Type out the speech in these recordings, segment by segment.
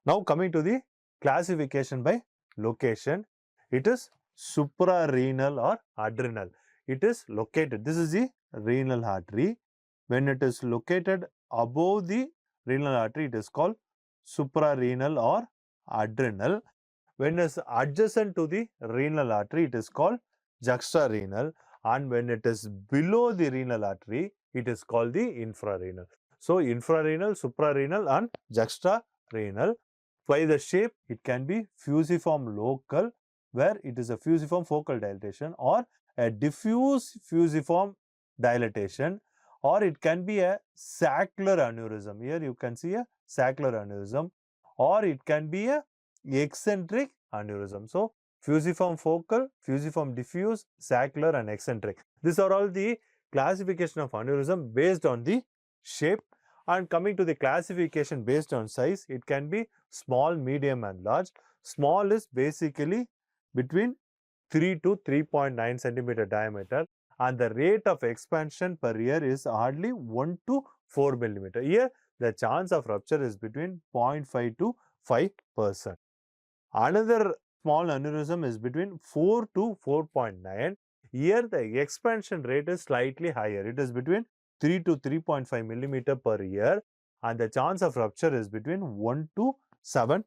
Now coming to the classification by location, it is suprarenal or adrenal. It is located. This is the renal artery. When it is located above the renal artery, it is called suprarenal or adrenal. When it is adjacent to the renal artery, it is called juxtarenal. And when it is below the renal artery, it is called the infrarenal. So, infrarenal, suprarenal and juxtarenal. By the shape, it can be fusiform local, where it is a fusiform focal dilatation, or a diffuse fusiform dilatation, or it can be a saccular aneurysm. Here you can see a saccular aneurysm, or it can be a eccentric aneurysm. So, fusiform focal, fusiform diffuse, saccular and eccentric. These are all the classification of aneurysm based on the shape. And coming to the classification based on size, it can be small, medium and large. Small is basically between 3 to 3.9 centimeter diameter, and the rate of expansion per year is hardly 1 to 4 millimeter. Here the chance of rupture is between 0.5 to 5%. Another small aneurysm is between 4 to 4.9. Here the expansion rate is slightly higher. It is between 3 to 3.5 millimeter per year, and the chance of rupture is between 1 to 7%.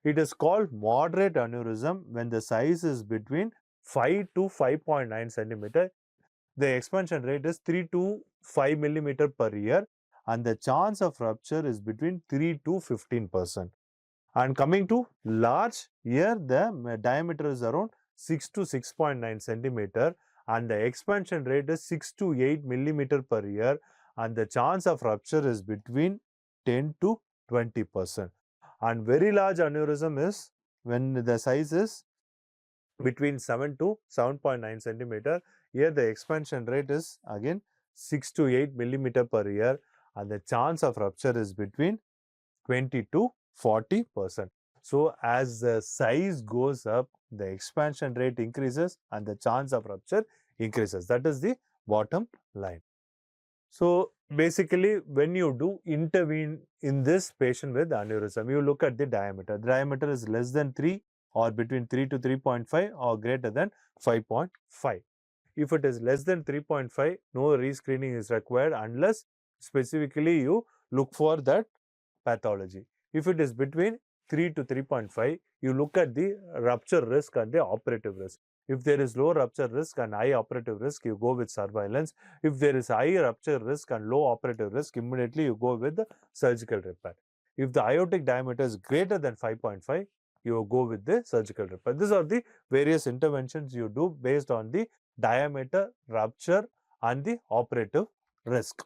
It is called moderate aneurysm when the size is between 5 to 5.9 centimeter. The expansion rate is 3 to 5 millimeter per year, and the chance of rupture is between 3 to 15%. And coming to large, here the diameter is around 6 to 6.9 centimeter, and the expansion rate is 6 to 8 millimeter per year, and the chance of rupture is between 10 to 20%. And very large aneurysm is when the size is between 7 to 7.9 centimeter. Here the expansion rate is again 6 to 8 millimeter per year, and the chance of rupture is between 20 to 40%. So, as the size goes up, the expansion rate increases and the chance of rupture increases. That is the bottom line. So, basically, when you do intervene in this patient with aneurysm, you look at the diameter. The diameter is less than 3 or between 3 to 3.5 or greater than 5.5. If it is less than 3.5, no rescreening is required unless specifically you look for that pathology. If it is between 3 to 3.5, you look at the rupture risk and the operative risk. If there is low rupture risk and high operative risk, you go with surveillance. If there is high rupture risk and low operative risk, immediately you go with the surgical repair. If the aortic diameter is greater than 5.5, you go with the surgical repair. These are the various interventions you do based on the diameter, rupture and the operative risk.